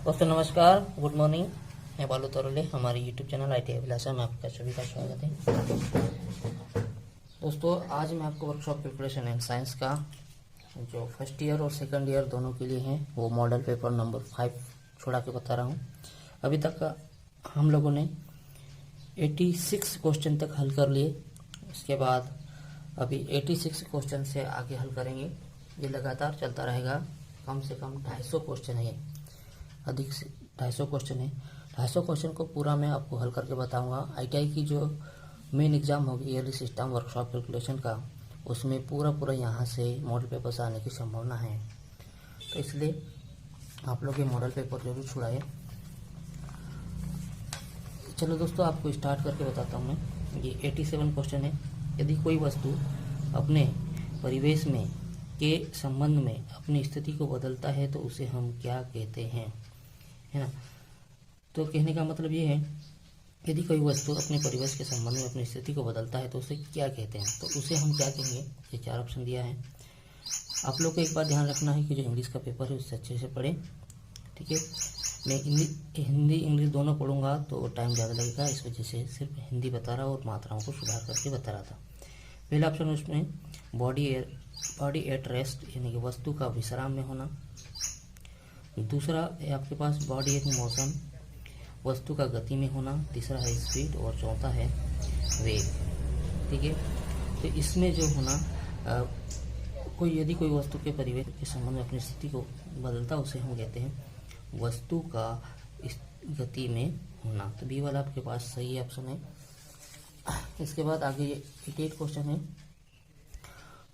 दोस्तों नमस्कार, good morning. मैं बालू तरोले, हमारे यूट्यूब चैनल IT अभिलाषा में आपका सभी का स्वागत है। दोस्तों आज मैं आपको वर्कशॉप कैलकुलेशन एंड साइंस का जो फर्स्ट ईयर और सेकंड ईयर दोनों के लिए है वो मॉडल पेपर नंबर 5 छोड़ा के बता रहा हूँ। अभी तक हम लोगों ने 86 क्वेश्चन तक हल कर लिए। उसके बाद अभी 86 क्वेश्चन से आगे हल करेंगे। ये लगातार चलता रहेगा। कम से कम 250 क्वेश्चन है, अधिक से 250 क्वेश्चन है। 250 क्वेश्चन को पूरा मैं आपको हल करके बताऊंगा। ITI की जो मेन एग्जाम होगी ईयरली सिस्टम वर्कशॉप कैलकुलेशन का, उसमें पूरा यहाँ से मॉडल पेपर से आने की संभावना है। तो इसलिए आप लोग ये मॉडल पेपर जरूर छुड़ाए। चलो दोस्तों आपको स्टार्ट करके बताता हूँ मैं। ये 87 क्वेश्चन है। यदि कोई वस्तु अपने परिवेश में के संबंध में अपनी स्थिति को बदलता है तो उसे हम क्या कहते हैं, है ना। तो कहने का मतलब ये है, यदि कोई वस्तु अपने परिवेश के संबंध में अपनी स्थिति को बदलता है तो उसे क्या कहते हैं, तो उसे हम क्या कहेंगे। ये 4 ऑप्शन दिया है। आप लोग को एक बार ध्यान रखना है कि जो इंग्लिश का पेपर है उससे अच्छे से पढ़े, ठीक है। मैं हिंदी इंग्लिश दोनों पढ़ूंगा तो टाइम ज़्यादा लगेगा, इस वजह से सिर्फ हिंदी बता रहा हूँ और मात्राओं को सुधार करके बता रहा था। पहला ऑप्शन उसमें बॉडी एट रेस्ट, यानी कि वस्तु का विश्राम में होना। दूसरा है आपके पास बॉडी एट मोशन, वस्तु का गति में होना। तीसरा है स्पीड और चौथा है वेग, ठीक है। तो इसमें जो होना यदि कोई वस्तु के परिवेश के संबंध में अपनी स्थिति को बदलता उसे हम कहते हैं वस्तु का गति में होना। तो बी वाला आपके पास सही ऑप्शन है। इसके बाद आगे 88 क्वेश्चन है,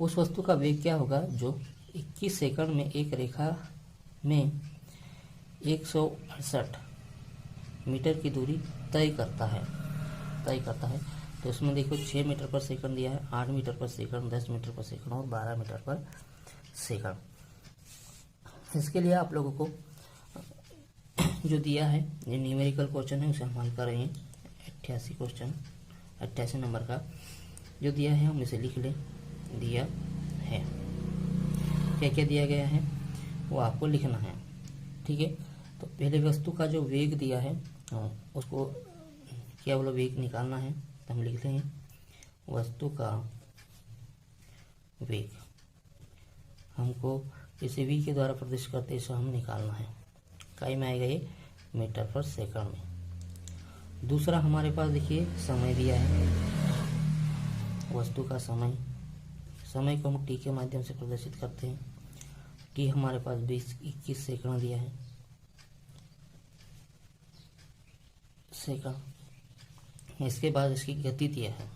उस वस्तु का वेग क्या होगा जो 21 सेकंड में एक रेखा में 168 मीटर की दूरी तय करता है। तो इसमें देखो 6 मीटर पर सेकंड दिया है, 8 मीटर पर सेकंड, 10 मीटर पर सेकंड और 12 मीटर पर सेकंड। इसके लिए आप लोगों को जो दिया है ये न्यूमेरिकल क्वेश्चन है, उसे हम हल कर रहे हैं। 88 क्वेश्चन 88 नंबर का जो दिया है हम इसे लिख लें। दिया है, क्या क्या दिया गया है वो आपको लिखना है, ठीक है। तो पहले वस्तु का जो वेग दिया है उसको क्या बोला, वेग निकालना है। तो हम लिखते हैं वस्तु का वेग हमको इसे v के द्वारा प्रदर्शित करते इसे हम निकालना है। काय में आएगा ये मीटर पर सेकंड में। दूसरा हमारे पास देखिए समय दिया है, वस्तु का समय को हम t के माध्यम से प्रदर्शित करते हैं। t हमारे पास 21 सेकंड दिया है, सेकंड। इसके बाद इसकी गति दिया है,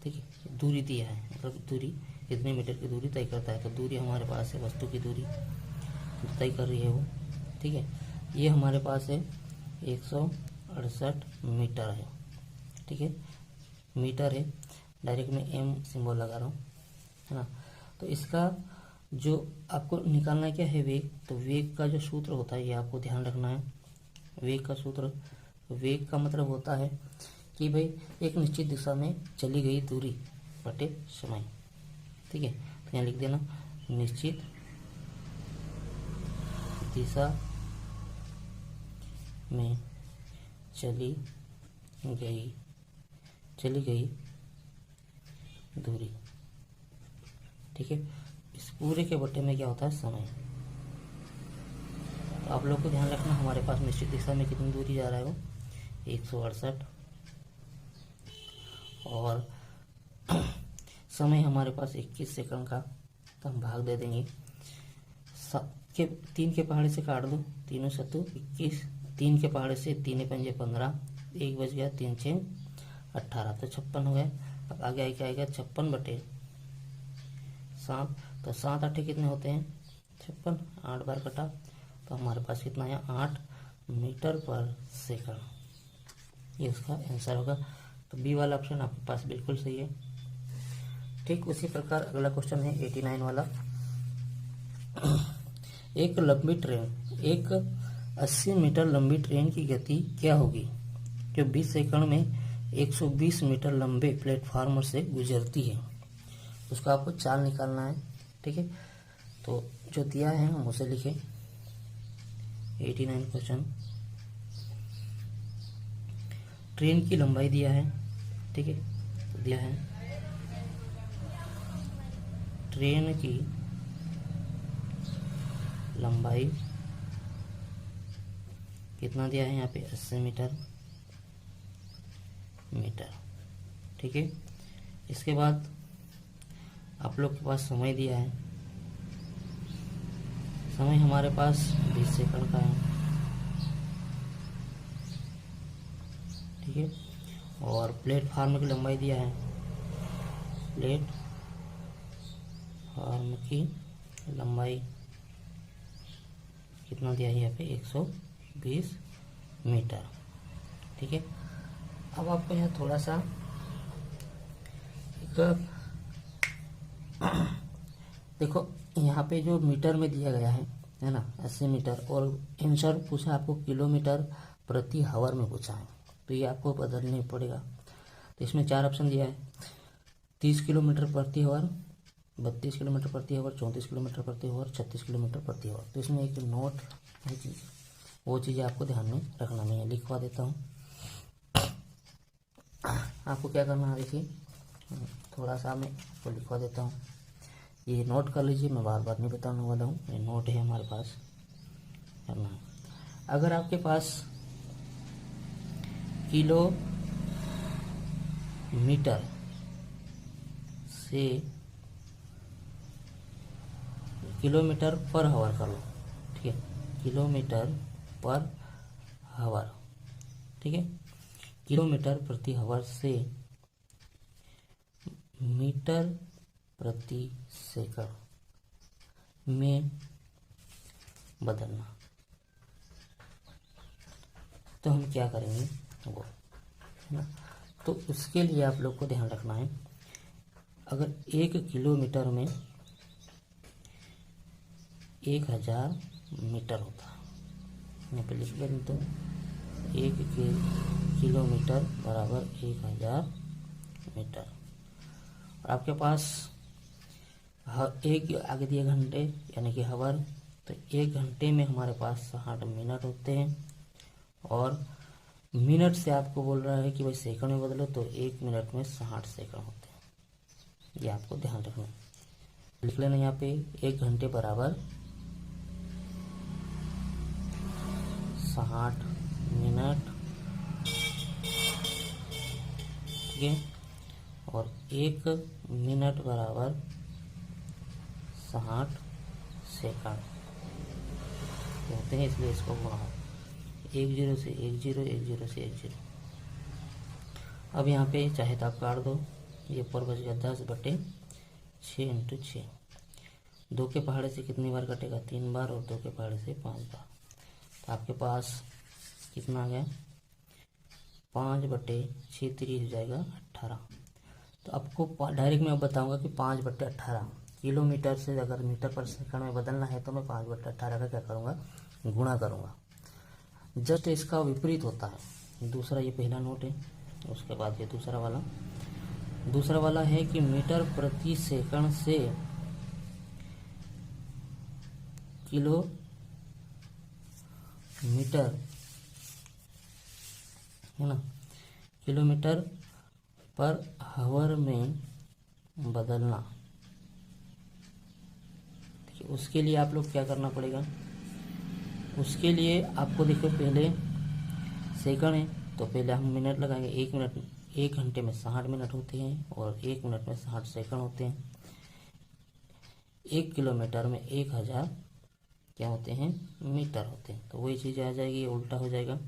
ठीक है। दूरी दिया है, मतलब दूरी कितने मीटर की दूरी तय करता है। तो दूरी हमारे पास है, वस्तु की दूरी तय कर रही है वो, ठीक है। ये हमारे पास है 168 मीटर है, ठीक है। मीटर है, डायरेक्ट में m सिंबल लगा रहा हूँ, है ना। तो इसका जो आपको निकालना क्या है वेग, तो वेग का जो सूत्र होता है ये आपको ध्यान रखना है। वेग का सूत्र, वेग का मतलब होता है कि भाई एक निश्चित दिशा में चली गई दूरी बटे समय, ठीक है। तो यहाँ लिख देना निश्चित दिशा में चली गई दूरी, ठीक है। इस पूरे के बटे में क्या होता है, समय। तो आप लोग को ध्यान रखना हमारे पास निश्चित दिशा में कितनी दूरी जा रहा है वो 168 और समय हमारे पास 21 सेकंड का। तो हम भाग दे देंगे 3 के पहाड़े से काट दो, 3 सत्तू 21, 3 के पहाड़े से 3 पंजे 15, 1 बच गया, 3 6 18, तो 56 हो गया। अब आगे क्या आएगा 56 बटे 7, तो 7 8 कितने होते हैं 56, 8 बार कटा तो हमारे पास कितना है 8 मीटर पर सेकंड। ये उसका आंसर होगा। तो बी वाला ऑप्शन आपके पास बिल्कुल सही है, ठीक। उसी प्रकार अगला क्वेश्चन है 89 वाला, एक 80 मीटर लंबी ट्रेन की गति क्या होगी जो 20 सेकंड में 120 मीटर लंबे प्लेटफार्म से गुजरती है। उसको आपको चाल निकालना है, ठीक है। तो जो दिया है हम उसे लिखें। 89 क्वेश्चन। ट्रेन की लंबाई दिया है, ठीक है, तो दिया है ट्रेन की लंबाई कितना दिया है यहाँ पे 80 मीटर, ठीक है। इसके बाद आप लोग के पास समय दिया है, समय हमारे पास 20 सेकंड का है, ठीक है। और प्लेटफार्म की लंबाई दिया है, प्लेटफार्म की लंबाई कितना दिया है यहाँ पे 120 मीटर, ठीक है। अब आपको यहाँ थोड़ा सा एक देखो, यहाँ पे जो मीटर में दिया गया है ना 80 मीटर, और आंसर पूछा आपको किलोमीटर प्रति हावर में पूछा है, तो ये आपको बदलना पड़ेगा। तो इसमें 4 ऑप्शन दिया है, 30 किलोमीटर प्रति हावर, 32 किलोमीटर प्रति हावर, 34 किलोमीटर प्रति हावर, 36 किलोमीटर प्रति हावर। तो इसमें एक नोट है चीज़, वो चीज़ें आपको ध्यान में रखना नहीं है, लिखवा देता हूँ। आपको क्या करना है, देखिए थोड़ा सा मैं आपको लिखवा देता हूँ, ये नोट कर लीजिए, मैं बार बार नहीं बताने वाला हूँ, ये नोट है हमारे पास करना है। अगर आपके पास किलोमीटर से किलोमीटर पर हावर कर लो, ठीक है, किलोमीटर पर हावर, ठीक है, किलोमीटर प्रति हावर से मीटर प्रति सेकंड में बदलना। तो हम क्या करेंगे वो, है ना, तो उसके लिए आप लोग को ध्यान रखना है, अगर 1 किलोमीटर में 1000 मीटर होता है, यहाँ पे लिख देते हैं, 1 किलोमीटर बराबर 1000 मीटर। और आपके पास एक आगे दिए घंटे यानी कि हावर, तो 1 घंटे में हमारे पास 60 मिनट होते हैं, और मिनट से आपको बोल रहा है कि भाई सेकंड में बदलो, तो 1 मिनट में 60 सेकंड होते हैं, ये आपको ध्यान रखना है। लिख लेना यहाँ पे 1 घंटे बराबर 60 मिनट, ठीक है, और 1 मिनट बराबर 60 सेकंड होते हैं, इसलिए इसको गुणा 1 0 से 1 0, 1 0 से 1 0। अब यहाँ पे चाहे तो आप काट दो, ये ऊपर बच गया 10/6 × 6। 2 के पहाड़े से कितनी बार कटेगा, 3 बार, और 2 के पहाड़े से 5 बार। तो आपके पास कितना आ गया, 5/6 3 हो जाएगा 18। तो आपको डायरेक्ट मैं बताऊंगा कि 5/18 किलोमीटर से अगर मीटर पर सेकंड में बदलना है, तो मैं 5/18 का क्या करूँगा, गुणा करूँगा। जस्ट इसका विपरीत होता है। दूसरा, ये पहला नोट है, उसके बाद ये दूसरा वाला है कि मीटर प्रति सेकंड से किलोमीटर, है ना, किलोमीटर पर हावर में बदलना। उसके लिए आप लोग क्या करना पड़ेगा, उसके लिए आपको देखो पहले सेकंड है, तो पहले हम मिनट लगाएंगे। 1 घंटे में 60 मिनट होते हैं, और 1 मिनट में 60 सेकंड होते हैं। 1 किलोमीटर में 1000 क्या होते हैं, मीटर होते हैं। तो वही चीज़ आ जाएगी, ये उल्टा हो जाएगा,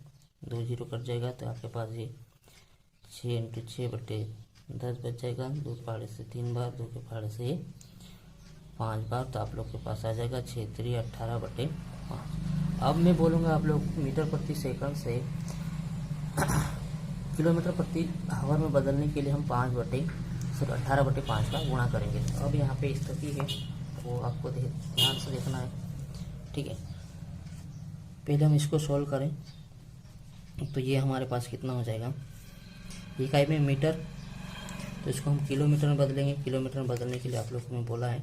2 0 कट जाएगा, तो आपके पास ये 6 × 6/10 बच जाएगा। 2 के पहाड़े से 3 बार, 2 के पहाड़े से 5 बार, तो आप लोग के पास आ जाएगा 6 3 18/5। अब मैं बोलूँगा आप लोग मीटर प्रति सेकंड से किलोमीटर प्रति हावर में बदलने के लिए हम 18/5 का गुणा करेंगे। तो अब यहाँ पे स्थिति है, वो आपको ध्यान से देखना है, ठीक है। पहले हम इसको सॉल्व करें, तो ये हमारे पास कितना हो जाएगा, इकाई में मीटर, तो इसको हम किलोमीटर में बदलेंगे। किलोमीटर में बदलने के लिए आप लोग को मैं बोला है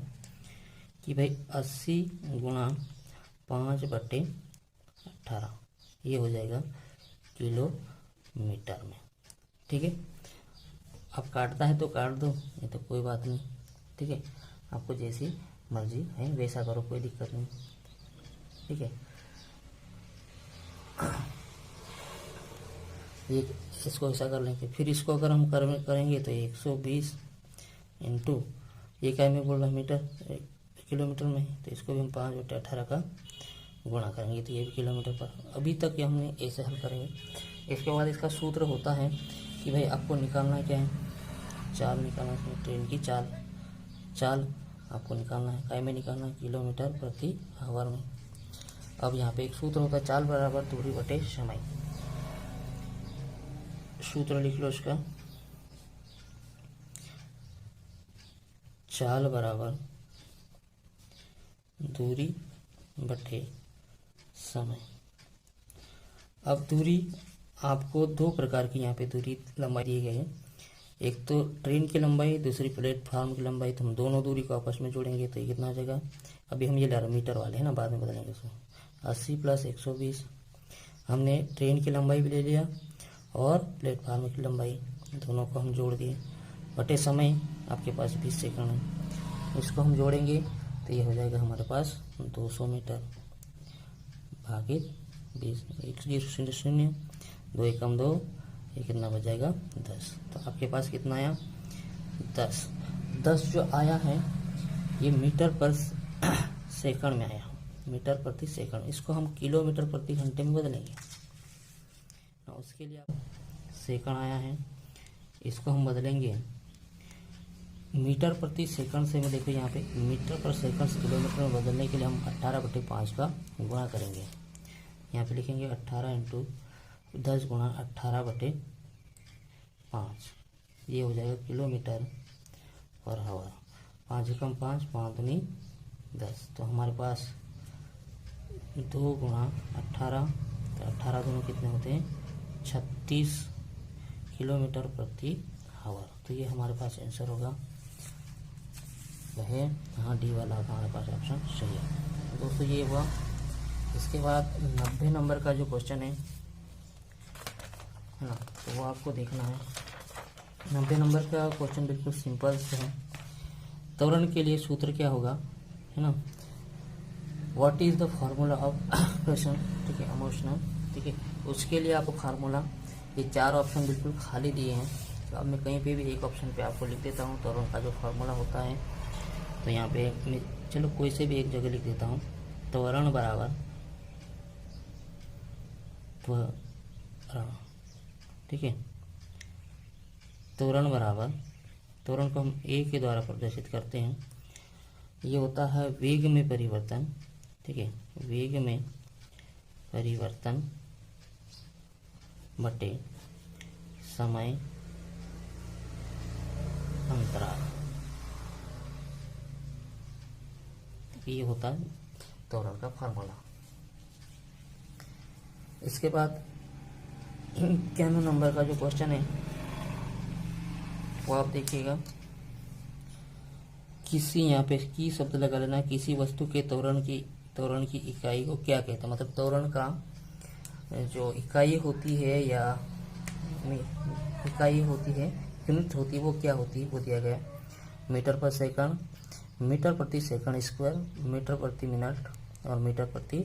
कि भाई 80 × 5/18, 18, ये हो जाएगा किलोमीटर में। ठीक है, अब काटता है तो काट दो, ये तो कोई बात नहीं। ठीक है, आपको जैसी मर्जी है वैसा करो, कोई दिक्कत नहीं। ठीक है, ये इसको ऐसा कर लेंगे। फिर इसको अगर हम करेंगे तो 120 इंटू, ये क्या मैं बोल रहा हूँ मीटर किलोमीटर में, तो इसको भी हम 5/18 का गुणा करेंगे, तो ये भी किलोमीटर पर। अभी तक ये हमने ऐसे हल करेंगे। इसके बाद इसका सूत्र होता है कि भाई आपको निकालना क्या है, चाल निकालना है, ट्रेन की चाल आपको निकालना है। काय में निकालना है, किलोमीटर प्रति आवर में। अब यहाँ पे एक सूत्र होता है, चाल बराबर दूरी बटे समय। सूत्र लिख लो इसका, चाल बराबर दूरी बटे समय। अब दूरी आपको दो प्रकार की यहाँ पे दूरी लंबाई दी गई है, एक तो ट्रेन की लंबाई, दूसरी प्लेटफार्म की लंबाई। तो हम दोनों दूरी को आपस में जोड़ेंगे तो ये कितना आ जाएगा, अभी हम ये ले रहे मीटर वाले हैं ना, बाद में बदलेंगे उसको। 80 + 120, हमने ट्रेन की लंबाई भी ले लिया और प्लेटफार्म की लंबाई, दोनों को हम जोड़ दिए, बटे समय आपके पास 20 सेकंड है। इसको हम जोड़ेंगे तो ये हो जाएगा हमारे पास 200 मीटर भागित 20, 1 0 0 2 एकम 2, ये कितना बच जाएगा 10। तो आपके पास कितना आया 10 जो आया है ये मीटर पर सेकंड में आया, मीटर प्रति सेकंड। इसको हम किलोमीटर प्रति घंटे में बदलेंगे, उसके लिए आप सेकंड आया है, इसको हम बदलेंगे मीटर प्रति सेकंड से। मैं देखो यहाँ पे मीटर पर सेकंड से किलोमीटर में बदलने के लिए हम 18/5 का गुणा करेंगे। यहाँ पे लिखेंगे 18 × 10 गुणा 18/5, ये हो जाएगा किलोमीटर पर आवर। 5 एकम 5, 5 दूनी 10, तो हमारे पास 2 गुणा 18, तो 18 दोनों कितने होते हैं 36 किलोमीटर प्रति आवर। तो ये हमारे पास आंसर होगा वह, हाँ डी वाला हमारे पास ऑप्शन सही है। दोस्तों ये हुआ। इसके बाद 90 नंबर का जो क्वेश्चन है ना, तो वो आपको देखना है। 90 नंबर का क्वेश्चन बिल्कुल सिंपल से है। त्वरण के लिए सूत्र क्या होगा, है ना, what is the formula of pressure, ठीक है, इमोशनल, ठीक है। उसके लिए आपको फार्मूला, ये 4 ऑप्शन बिल्कुल खाली दिए हैं, तो अब मैं कहीं पे भी एक ऑप्शन पे आपको लिख देता हूँ त्वरण का जो फार्मूला होता है। तो यहाँ पे मैं चलो कोई से भी एक जगह लिख देता हूँ, त्वरण बराबर त्वरण, ठीक है, त्वरण बराबर, त्वरण को हम ए के द्वारा प्रदर्शित करते हैं, ये होता है वेग में परिवर्तन, ठीक है, वेग में परिवर्तन बटे समय अंतराल, ये होता है त्वरण का फार्मूला। इसके बाद 91 नंबर का जो क्वेश्चन है वो आप देखिएगा, किसी, यहाँ पे की शब्द लगा लेना, किसी वस्तु के त्वरण की इकाई को क्या कहते हैं, मतलब त्वरण का जो इकाई होती है या इकाई होती है, यूनिट होती है, वो क्या होती है, वो दिया गया मीटर पर सेकंड, मीटर प्रति सेकंड स्क्वायर, मीटर प्रति मिनट और मीटर प्रति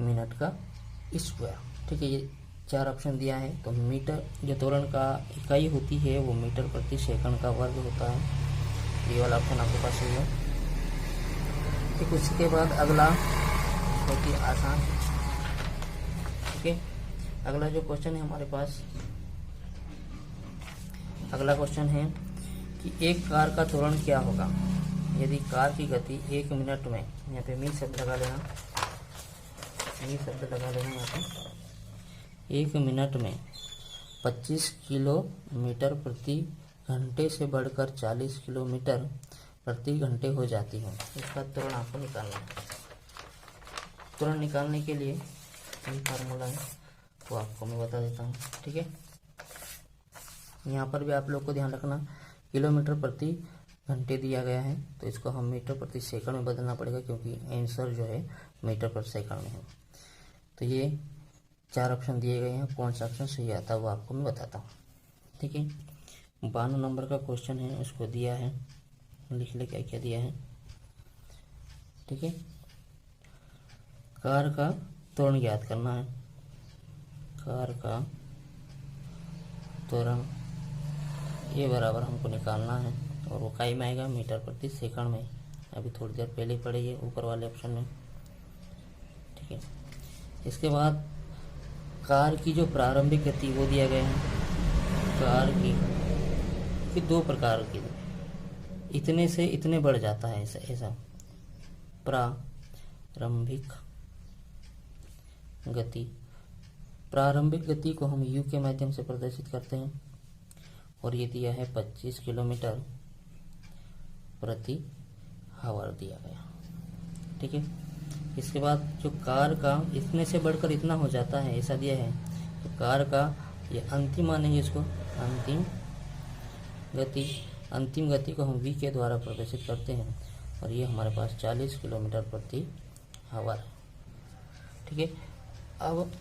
मिनट का स्क्वायर, ठीक है। ये 4 ऑप्शन दिया है। तो मीटर जो त्वरण का इकाई होती है वो मीटर प्रति सेकंड का वर्ग होता है, ये वाला ऑप्शन आपके पास है। ठीक, उसके बाद अगला बहुत ही आसान, ठीक है, अगला जो क्वेश्चन है हमारे पास, अगला क्वेश्चन है कि एक कार का त्वरण क्या होगा यदि कार की गति 1 मिनट में, यहाँ पे मी शब्द लगा लेना, मी शब्द लगा लेना यहाँ पे, 1 मिनट में 25 किलोमीटर प्रति घंटे से बढ़कर 40 किलोमीटर प्रति घंटे हो जाती है। इसका त्वरण आपको निकालना है। त्वरण निकालने के लिए फार्मूला है वो आपको मैं बता देता हूँ, ठीक है। यहाँ पर भी आप लोग को ध्यान रखना, किलोमीटर प्रति घंटे दिया गया है, तो इसको हम मीटर प्रति सेकंड में बदलना पड़ेगा, क्योंकि आंसर जो है मीटर पर सेकंड में है। तो ये 4 ऑप्शन दिए गए हैं, कौन सा ऑप्शन सही आता है वो आपको मैं बताता हूँ। ठीक है, 52 नंबर का क्वेश्चन है, उसको दिया है, लिख ले क्या क्या दिया है। ठीक है, कार का त्वरण ज्ञात करना है। कार का त्वरण ये बराबर हमको निकालना है, और वो काई में आएगा, मीटर प्रति सेकंड में। अभी थोड़ी देर पहले ही पढ़े ऊपर वाले ऑप्शन में। ठीक है, इसके बाद कार की जो प्रारंभिक गति वो दिया गया है। कार की 2 प्रकार की, इतने से इतने बढ़ जाता है, ऐसा प्रारंभिक गति। प्रारंभिक गति को हम यू के माध्यम से प्रदर्शित करते हैं, और ये दिया है 25 किलोमीटर प्रति आवर दिया गया। ठीक है, इसके बाद जो कार का इतने से बढ़कर इतना हो जाता है ऐसा दिया है, तो कार का ये अंतिम मानेंगे इसको, अंतिम गति को हम वी के द्वारा प्रदर्शित करते हैं, और ये हमारे पास 40 किलोमीटर प्रति आवर। ठीक है, अब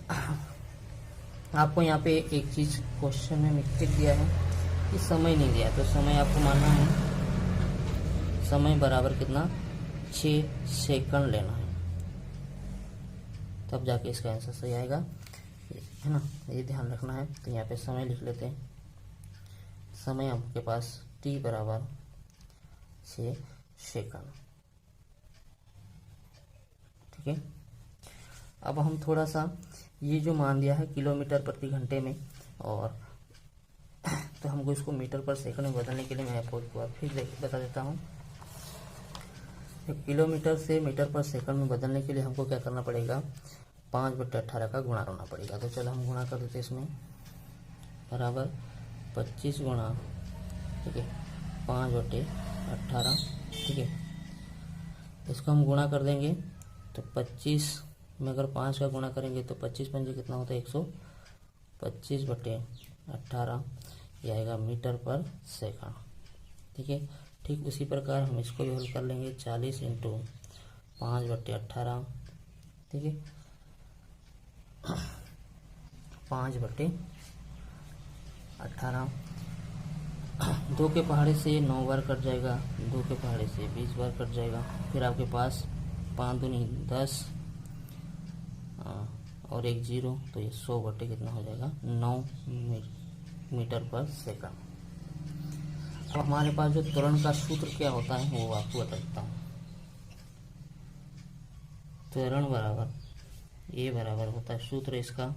आपको यहाँ पे एक चीज़ क्वेश्चन में मिस्टेक दिया है कि समय नहीं दिया, तो समय आपको मानना है, समय बराबर कितना 6 सेकंड लेना है, तब जाके इसका आंसर सही आएगा, है ना, ये ध्यान रखना है। तो यहाँ पे समय लिख लेते हैं, समय आपके पास t बराबर 6 सेकंड। ठीक है, अब हम थोड़ा सा ये जो मान दिया है किलोमीटर प्रति घंटे में, और तो हमको इसको मीटर पर सेकंड में बदलने के लिए मैं आपको एक बार फिर बता देता हूँ। किलोमीटर से मीटर पर सेकंड में बदलने के लिए हमको क्या करना पड़ेगा, 5/18 का गुणा करना पड़ेगा। तो चलो हम गुणा कर देते हैं इसमें, बराबर 25 गुणा, ठीक है, 5/18। ठीक है, इसको हम गुणा कर देंगे, तो 25 में अगर 5 का गुणा करेंगे तो 25 पंजे कितना होता है, 125/18, ये आएगा मीटर पर सेकंड। ठीक है, ठीक उसी प्रकार हम इसको भी हल कर लेंगे, 40 × 5/18। ठीक है, 5/18, 2 के पहाड़े से 9 बार कट जाएगा, 2 के पहाड़े से 20 बार कट जाएगा, फिर आपके पास 5 दूनी 10 और 1 0, तो ये 100 बटे कितना हो जाएगा, 9 मीटर पर सेकंड। अब हमारे पास जो त्वरण का सूत्र क्या होता है वो आपको बता देता हूँ। त्वरण बराबर ये बराबर होता है, सूत्र इसका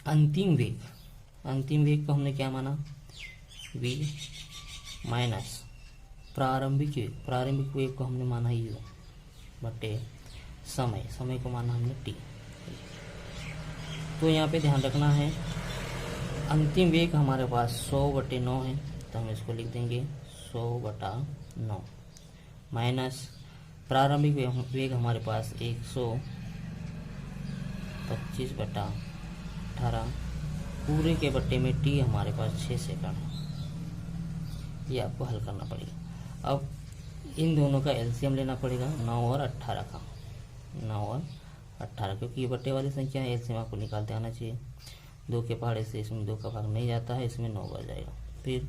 अंतिम वेग को हमने क्या माना, v माइनस प्रारंभिक वेग को हमने माना u बटे समय को माना हमने t। तो यहाँ पे ध्यान रखना है, अंतिम वेग हमारे पास 100/9 है, तो हम इसको लिख देंगे 100/9 माइनस प्रारंभिक वेग हमारे पास 125/18, पूरे के बट्टे में t हमारे पास 6 सेकंड है। ये आपको हल करना पड़ेगा। अब इन दोनों का एलसीएम लेना पड़ेगा, 9 और 18 का, 9 और 18, क्योंकि ये बट्टे वाली संख्या है, एलसीएम आपको निकालते आना चाहिए। 2 के पहाड़े से इसमें 2 का भाग नहीं जाता है, इसमें 9 बार जाएगा। फिर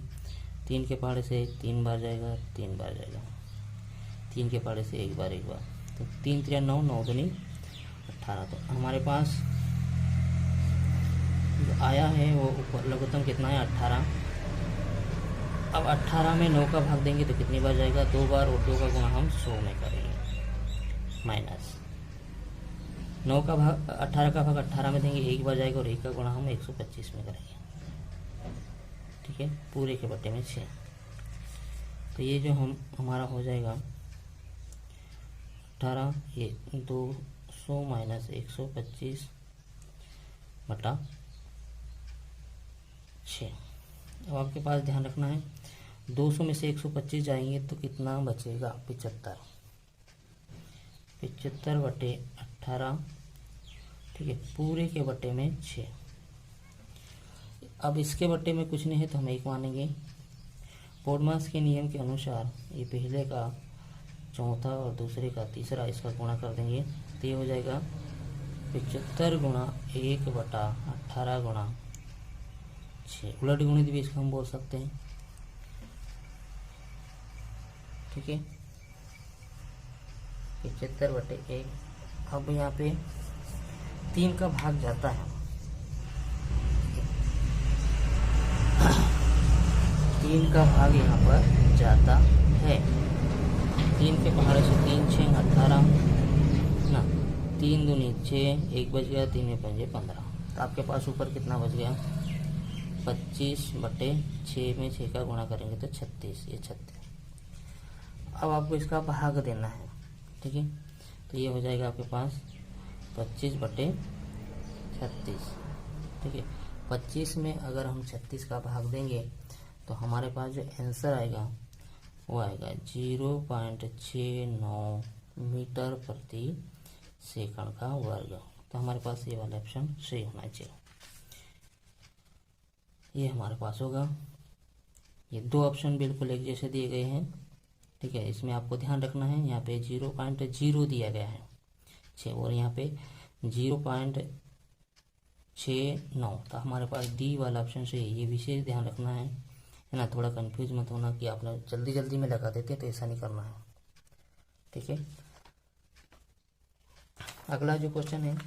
3 के पहाड़े से 3 बार जाएगा, 3 बार जाएगा। 3 के पहाड़े से 1 बार, तो 3 3 9, 9 दूनी 18। तो हमारे पास जो आया है वो लघुत्तम कितना है, 18। अब 18 में 9 का भाग देंगे तो कितनी बार जाएगा, 2 बार, और 2 का गुणा हम 100 में करेंगे, माइनस 9 का भाग 18 का भाग 18 में देंगे, 1 बार जाएगा, और 1 का गुणा हम 125 में करेंगे। ठीक है, पूरे के बट्टे में 6। तो ये जो हमारा हो जाएगा 18, ये 200 माइनस 125/6। अब आपके पास ध्यान रखना है, 200 में से 125 जाएंगे तो कितना बचेगा, 75। 75/18, ठीक है, पूरे के बट्टे में 6। अब इसके बट्टे में कुछ नहीं है तो हम 1 मानेंगे। बोडमास के नियम के अनुसार ये पहले का चौथा और दूसरे का तीसरा, इसका गुणा कर देंगे तो ये हो जाएगा 75 गुणा 1/18 गुणा 6। उलट गुणित भी इसको हम बोल सकते हैं, ठीक है। 75/1। अब यहाँ पे 3 का भाग जाता है, 3 का भाग यहाँ पर जाता है। 3 के पहाड़े से 3 6 18 ना, 3 दूनी 6, 1 बच गया, 3 में 5 15। तो आपके पास ऊपर कितना बच गया? 25/6 में 6 का गुणा करेंगे तो 36, ये 36। अब आपको इसका भाग देना है, ठीक है। तो ये हो जाएगा आपके पास 25/36, ठीक है। 25 में अगर हम 36 का भाग देंगे तो हमारे पास जो आंसर आएगा वो आएगा 0.69 मीटर प्रति सेकंड का वर्ग। तो हमारे पास ये वाला ऑप्शन सही होना चाहिए, ये हमारे पास होगा। ये 2 ऑप्शन बिल्कुल एक जैसे दिए गए हैं, ठीक है। इसमें आपको ध्यान रखना है, यहाँ पे 0.0 दिया गया है 6 और यहाँ पे 0.69। तो हमारे पास डी वाला ऑप्शन सही है, ये विशेष ध्यान रखना है ना। थोड़ा कंफ्यूज मत होना कि आपने जल्दी जल्दी में लगा देते तो ऐसा नहीं करना है, ठीक है। अगला जो क्वेश्चन है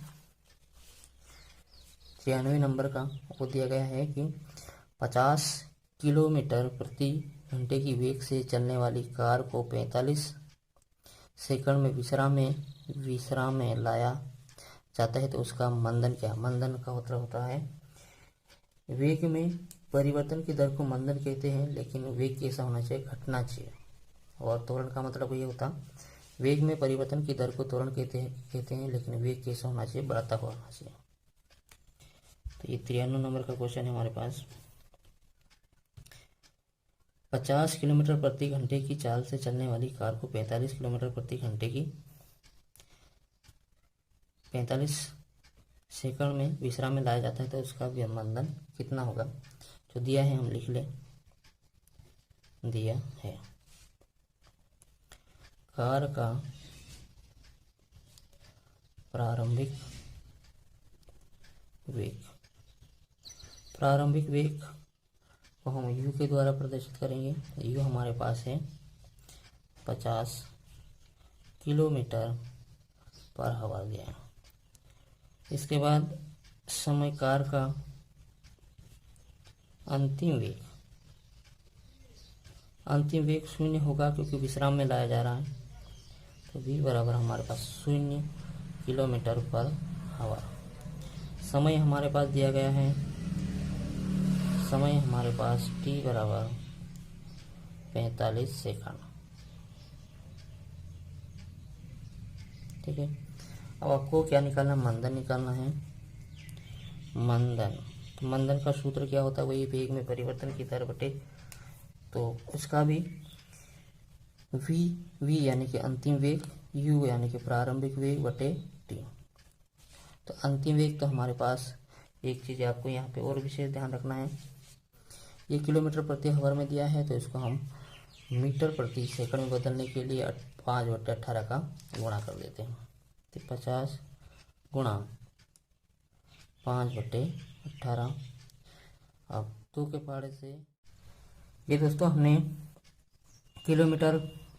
93 नंबर का, वो दिया गया है कि 50 किलोमीटर प्रति घंटे की वेग से चलने वाली कार को 45 सेकंड में विश्राम में लाया जाता है तो उसका मंदन क्या? मंदन का मतलब होता है वेग में परिवर्तन की दर को मंदन कहते हैं, लेकिन वेग कैसा होना चाहिए? घटना चाहिए। और त्वरण का मतलब ये होता, वेग में परिवर्तन की दर को त्वरण कहते हैं, लेकिन वेग कैसा होना चाहिए? बढ़ता हुआ होना चाहिए। तो ये 93 नंबर का क्वेश्चन है हमारे पास। 50 किलोमीटर प्रति घंटे की चाल से चलने वाली कार को 45 किलोमीटर प्रति घंटे की 45 सेकंड में विश्राम में लाया जाता है तो उसका मंदन कितना होगा? जो दिया है हम लिख ले, दिया है कार का प्रारंभिक वेग को हम u के द्वारा प्रदर्शित करेंगे। u हमारे पास है 50 किलोमीटर पर आवर दिया है। इसके बाद समय कार का अंतिम वेग 0 होगा क्योंकि विश्राम में लाया जा रहा है। तो v बराबर हमारे पास 0 किलोमीटर पर आवर। समय हमारे पास दिया गया है, समय हमारे पास t बराबर 45 सेकंड, ठीक है। अब आपको क्या निकालना? मंदन निकालना है। मंदन, तो मंदन का सूत्र क्या होता है? वही वेग में परिवर्तन की दर बटे, तो उसका भी v यानी कि अंतिम वेग, u यानी कि प्रारंभिक वेग बटे t। तो अंतिम वेग तो हमारे पास, एक चीज़ आपको यहाँ पे और विशेष ध्यान रखना है, ये किलोमीटर प्रति आवर में दिया है तो इसको हम मीटर प्रति सेकंड में बदलने के लिए 5/18 का गुणा कर देते हैं। तो 50 गुणा 5/18। अब 2 के पहाड़े से, ये दोस्तों हमने किलोमीटर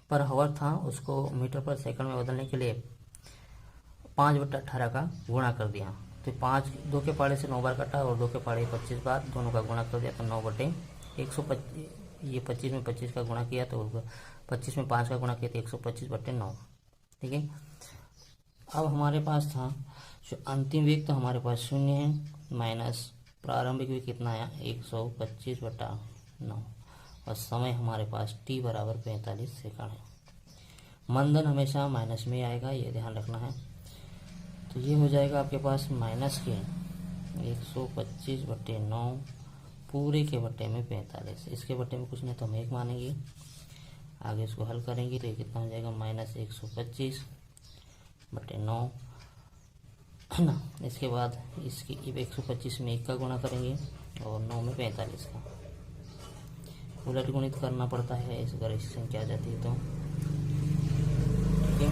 पर आवर था उसको मीटर पर सेकंड में बदलने के लिए 5/18 का गुणा कर दिया। तो 2 के पहाड़े से 9 बार कटा और 2 के पहाड़े 25 बार, दोनों का गुणा कर दिया तो 9/125। ये 25 में 25 का गुणा किया तो 25 में 5 का गुणा किया तो 125/9, ठीक है। अब हमारे पास था जो अंतिम वेग, तो हमारे पास 0 है माइनस प्रारंभिक वेग कितना आया? 125/9 और समय हमारे पास t बराबर 45 सेकंड है। मंदन हमेशा माइनस में आएगा, ये ध्यान रखना है। तो ये हो जाएगा आपके पास माइनस के 125/9 पूरे के बट्टे में 45। इसके बट्टे में कुछ नहीं तो हम 1 मानेंगे। आगे इसको हल करेंगे तो ये कितना हो जाएगा? माइनस 125/9 है ना। इसके बाद इसकी 125 में 1 का गुणा करेंगे और 9 में 45 का। उलट गुणित करना पड़ता है, इस अगर इसकी संख्या आ जाती है तो ठीक है,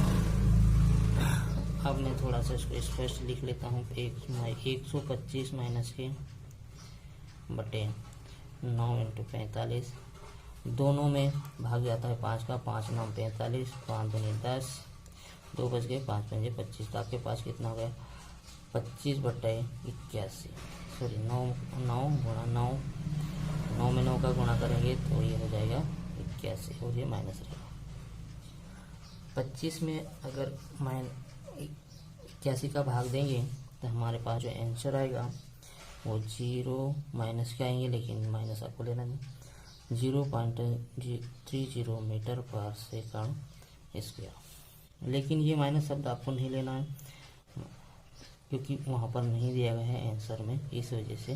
अब मैं थोड़ा सा इसको स्पष्ट लिख लेता हूँ। 125 माइनस के बटे 9 इंटू 45, दोनों में भाग जाता है 5 का, 5 9 45, 5 दूनी 10, 2 बच गए, 5 पंजे 25। तो आपके पास कितना हो गया 25/81, सॉरी 9 गुणा 9, 9 में 9 का गुणा करेंगे तो ये हो जाएगा 81 और ये माइनस रहेगा। 25 में अगर 81 का भाग देंगे तो हमारे पास जो आंसर आएगा वो 0 माइनस के आएंगे, लेकिन माइनस आपको लेना नहीं, 0.30 मीटर पर सेकंड स्क्वायर। लेकिन ये माइनस शब्द आपको नहीं लेना है क्योंकि वहाँ पर नहीं दिया गया है आंसर में, इस वजह से।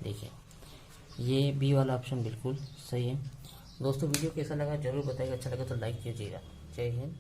देखिए ये बी वाला ऑप्शन बिल्कुल सही है। दोस्तों वीडियो कैसा लगा जरूर बताइएगा, अच्छा लगा तो लाइक कीजिएगा। जय हिंद।